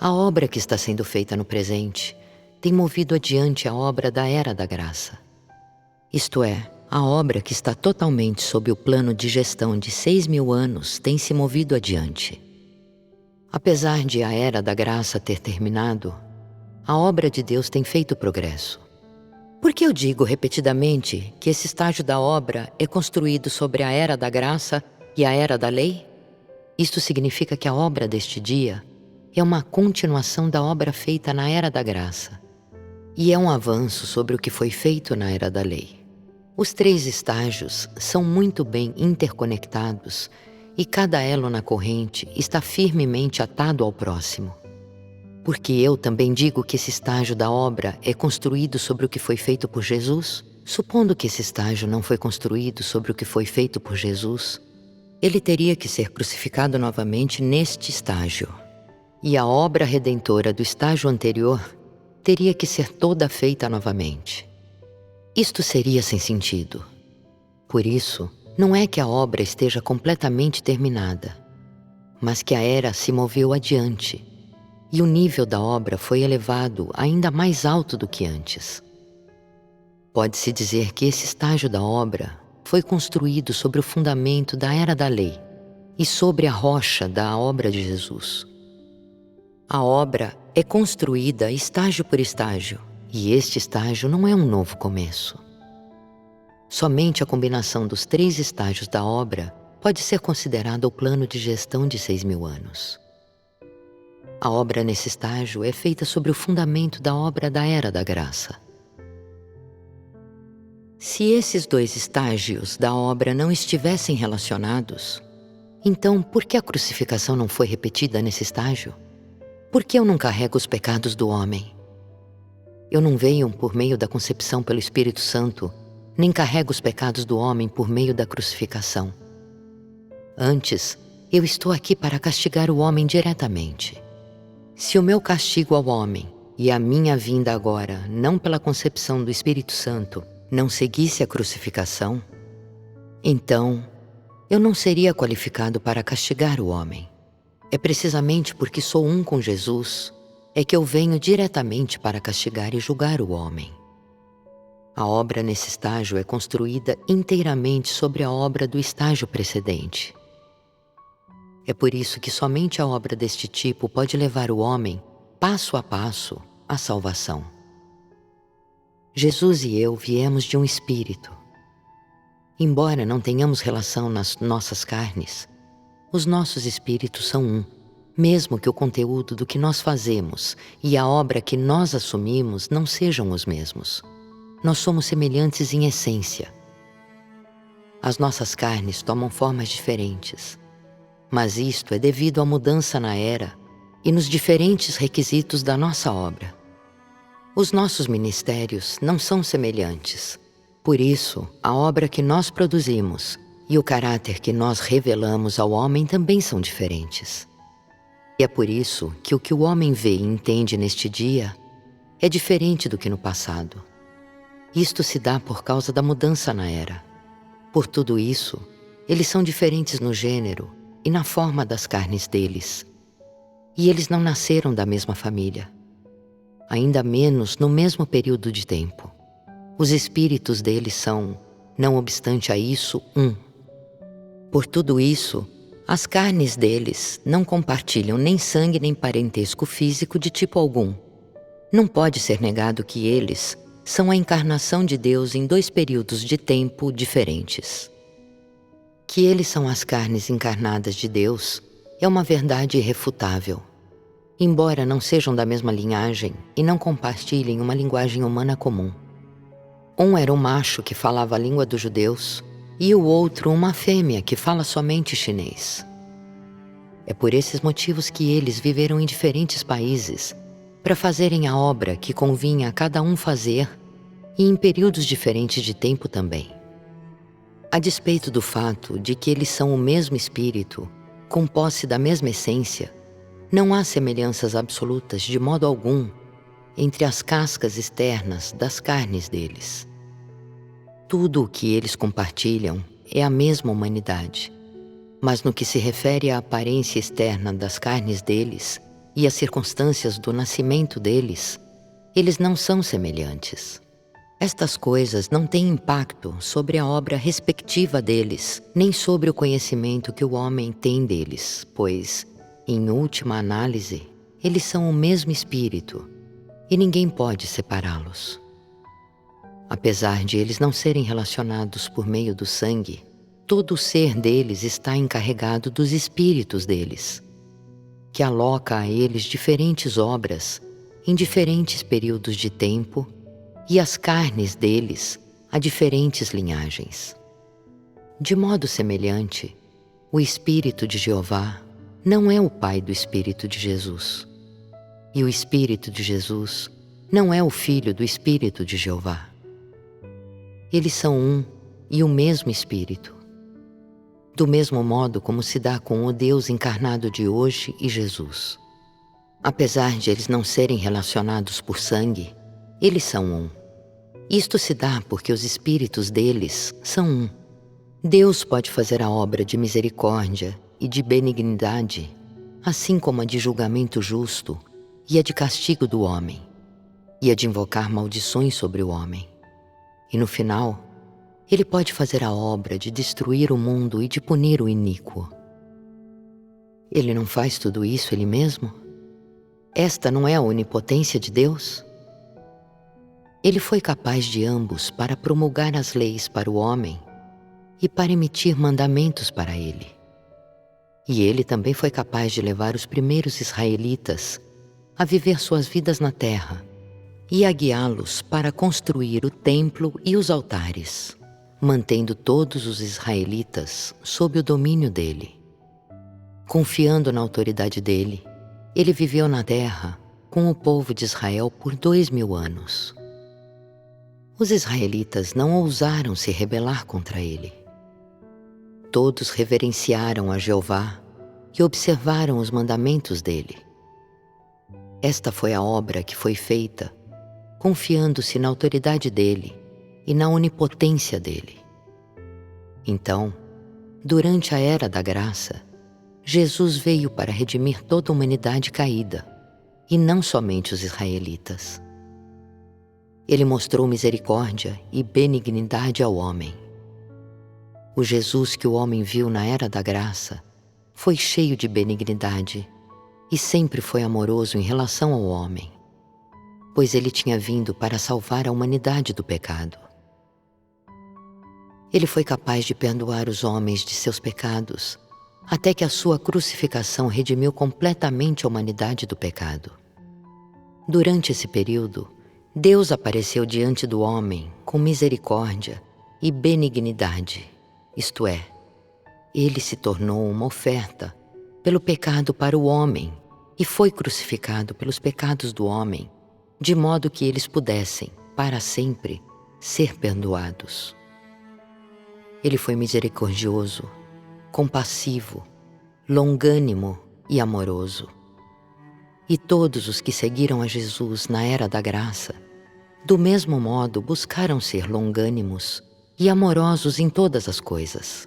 A obra que está sendo feita no presente tem movido adiante a obra da Era da Graça. Isto é, a obra que está totalmente sob o plano de gestão de 6.000 anos tem se movido adiante. Apesar de a Era da Graça ter terminado, a obra de Deus tem feito progresso. Por que eu digo repetidamente que esse estágio da obra é construído sobre a Era da Graça e a Era da Lei? Isto significa que a obra deste dia é uma continuação da obra feita na Era da Graça e é um avanço sobre o que foi feito na Era da Lei. Os 3 estágios são muito bem interconectados e cada elo na corrente está firmemente atado ao próximo. Porque eu também digo que esse estágio da obra é construído sobre o que foi feito por Jesus, supondo que esse estágio não foi construído sobre o que foi feito por Jesus, ele teria que ser crucificado novamente neste estágio. E a obra redentora do estágio anterior teria que ser toda feita novamente. Isto seria sem sentido. Por isso, não é que a obra esteja completamente terminada, mas que a era se moveu adiante e o nível da obra foi elevado ainda mais alto do que antes. Pode-se dizer que esse estágio da obra foi construído sobre o fundamento da Era da Lei e sobre a rocha da obra de Jesus. A obra é construída estágio por estágio, e este estágio não é um novo começo. Somente a combinação dos 3 estágios da obra pode ser considerada o plano de gestão de 6.000 anos. A obra nesse estágio é feita sobre o fundamento da obra da Era da Graça. Se esses 2 estágios da obra não estivessem relacionados, então por que a crucificação não foi repetida nesse estágio? Por que eu não carrego os pecados do homem? Eu não venho por meio da concepção pelo Espírito Santo, nem carrego os pecados do homem por meio da crucificação. Antes, eu estou aqui para castigar o homem diretamente. Se o meu castigo ao homem e a minha vinda agora, não pela concepção do Espírito Santo, não seguisse a crucificação, então eu não seria qualificado para castigar o homem. É precisamente porque sou um com Jesus é que eu venho diretamente para castigar e julgar o homem. A obra nesse estágio é construída inteiramente sobre a obra do estágio precedente. É por isso que somente a obra deste tipo pode levar o homem, passo a passo, à salvação. Jesus e eu viemos de um espírito. Embora não tenhamos relação nas nossas carnes, os nossos espíritos são um, mesmo que o conteúdo do que nós fazemos e a obra que nós assumimos não sejam os mesmos. Nós somos semelhantes em essência. As nossas carnes tomam formas diferentes, mas isto é devido à mudança na era e nos diferentes requisitos da nossa obra. Os nossos ministérios não são semelhantes. Por isso, a obra que nós produzimos e o caráter que nós revelamos ao homem também são diferentes. E é por isso que o que o homem vê e entende neste dia é diferente do que no passado. Isto se dá por causa da mudança na era. Por tudo isso, eles são diferentes no gênero e na forma das carnes deles. E eles não nasceram da mesma família, ainda menos no mesmo período de tempo. Os espíritos deles são, não obstante a isso, um. Por tudo isso, as carnes deles não compartilham nem sangue nem parentesco físico de tipo algum. Não pode ser negado que eles são a encarnação de Deus em 2 períodos de tempo diferentes. Que eles são as carnes encarnadas de Deus é uma verdade irrefutável. Embora não sejam da mesma linhagem e não compartilhem uma linguagem humana comum. Um era um macho que falava a língua dos judeus e o outro uma fêmea que fala somente chinês. É por esses motivos que eles viveram em diferentes países para fazerem a obra que convinha a cada um fazer e em períodos diferentes de tempo também. A despeito do fato de que eles são o mesmo espírito, com posse da mesma essência, não há semelhanças absolutas de modo algum entre as cascas externas das carnes deles. Tudo o que eles compartilham é a mesma humanidade, mas no que se refere à aparência externa das carnes deles, e as circunstâncias do nascimento deles, eles não são semelhantes. Estas coisas não têm impacto sobre a obra respectiva deles, nem sobre o conhecimento que o homem tem deles, pois, em última análise, eles são o mesmo Espírito, e ninguém pode separá-los. Apesar de eles não serem relacionados por meio do sangue, todo o ser deles está encarregado dos espíritos deles, que aloca a eles diferentes obras em diferentes períodos de tempo e as carnes deles a diferentes linhagens. De modo semelhante, o Espírito de Jeová não é o Pai do Espírito de Jesus, e o Espírito de Jesus não é o Filho do Espírito de Jeová. Eles são um e o mesmo Espírito, do mesmo modo como se dá com o Deus encarnado de hoje e Jesus. Apesar de eles não serem relacionados por sangue, eles são um. Isto se dá porque os espíritos deles são um. Deus pode fazer a obra de misericórdia e de benignidade, assim como a de julgamento justo e a de castigo do homem, e a de invocar maldições sobre o homem. E no final, ele pode fazer a obra de destruir o mundo e de punir o iníquo. Ele não faz tudo isso ele mesmo? Esta não é a onipotência de Deus? Ele foi capaz de ambos para promulgar as leis para o homem e para emitir mandamentos para ele. E ele também foi capaz de levar os primeiros israelitas a viver suas vidas na terra e a guiá-los para construir o templo e os altares, mantendo todos os israelitas sob o domínio dele. Confiando na autoridade dele, ele viveu na terra com o povo de Israel por 2000 anos. Os israelitas não ousaram se rebelar contra ele. Todos reverenciaram a Jeová e observaram os mandamentos dele. Esta foi a obra que foi feita, confiando-se na autoridade dele e na onipotência dele. Então, durante a Era da Graça, Jesus veio para redimir toda a humanidade caída, e não somente os israelitas. Ele mostrou misericórdia e benignidade ao homem. O Jesus que o homem viu na Era da Graça foi cheio de benignidade e sempre foi amoroso em relação ao homem, pois ele tinha vindo para salvar a humanidade do pecado. Ele foi capaz de perdoar os homens de seus pecados, até que a sua crucificação redimiu completamente a humanidade do pecado. Durante esse período, Deus apareceu diante do homem com misericórdia e benignidade, isto é, ele se tornou uma oferta pelo pecado para o homem e foi crucificado pelos pecados do homem, de modo que eles pudessem, para sempre, ser perdoados. Ele foi misericordioso, compassivo, longânimo e amoroso. E todos os que seguiram a Jesus na Era da Graça, do mesmo modo buscaram ser longânimos e amorosos em todas as coisas.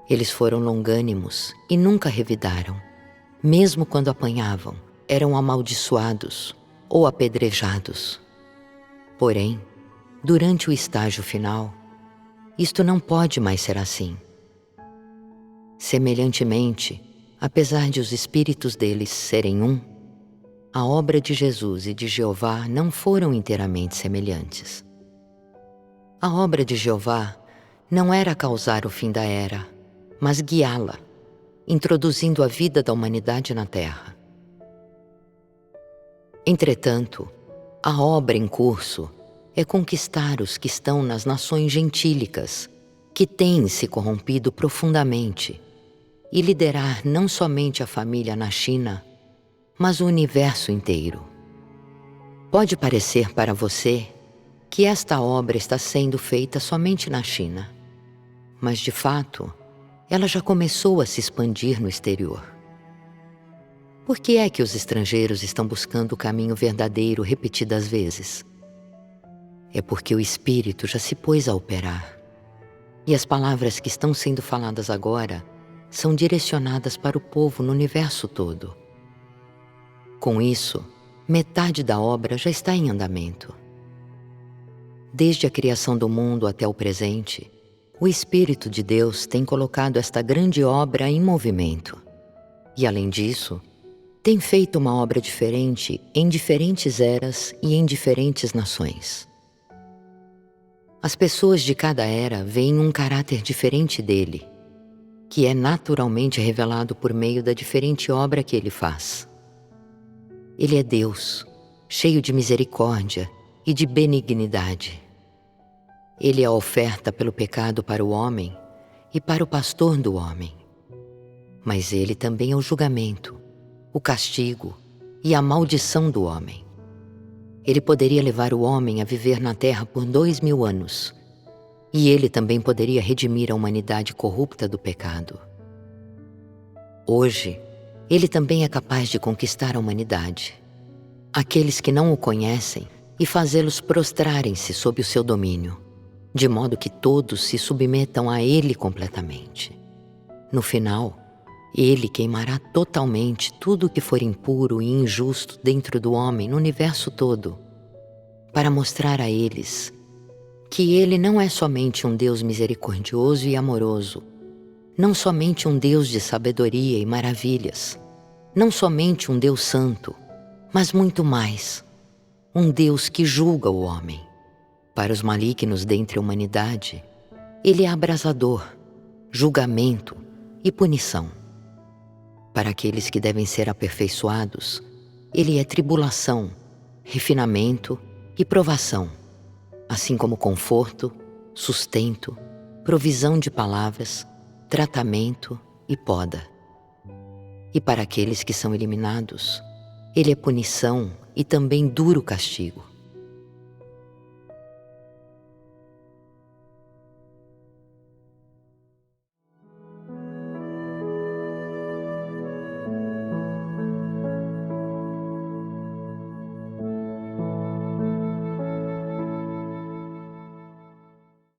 Eles foram longânimos e nunca revidaram, mesmo quando apanhavam, eram amaldiçoados ou apedrejados. Porém, durante o estágio final, isto não pode mais ser assim. Semelhantemente, apesar de os espíritos deles serem um, a obra de Jesus e de Jeová não foram inteiramente semelhantes. A obra de Jeová não era causar o fim da era, mas guiá-la, introduzindo a vida da humanidade na Terra. Entretanto, a obra em curso é conquistar os que estão nas nações gentílicas, que têm se corrompido profundamente, e liderar não somente a família na China, mas o universo inteiro. Pode parecer para você que esta obra está sendo feita somente na China, mas de fato, ela já começou a se expandir no exterior. Por que é que os estrangeiros estão buscando o caminho verdadeiro repetidas vezes? É porque o Espírito já se pôs a operar. E as palavras que estão sendo faladas agora são direcionadas para o povo no universo todo. Com isso, metade da obra já está em andamento. Desde a criação do mundo até o presente, o Espírito de Deus tem colocado esta grande obra em movimento. E, além disso, tem feito uma obra diferente em diferentes eras e em diferentes nações. As pessoas de cada era veem um caráter diferente dele, que é naturalmente revelado por meio da diferente obra que ele faz. Ele é Deus, cheio de misericórdia e de benignidade. Ele é a oferta pelo pecado para o homem e para o pastor do homem. Mas ele também é o julgamento, o castigo e a maldição do homem. Ele poderia levar o homem a viver na terra por 2000 anos, e ele também poderia redimir a humanidade corrupta do pecado. Hoje, ele também é capaz de conquistar a humanidade, aqueles que não o conhecem, e fazê-los prostrarem-se sob o seu domínio, de modo que todos se submetam a ele completamente. No final, ele queimará totalmente tudo o que for impuro e injusto dentro do homem no universo todo, para mostrar a eles que ele não é somente um Deus misericordioso e amoroso, não somente um Deus de sabedoria e maravilhas, não somente um Deus santo, mas muito mais, um Deus que julga o homem. Para os malignos dentre a humanidade, ele é abrasador, julgamento e punição. Para aqueles que devem ser aperfeiçoados, ele é tribulação, refinamento e provação, assim como conforto, sustento, provisão de palavras, tratamento e poda. E para aqueles que são eliminados, ele é punição e também duro castigo,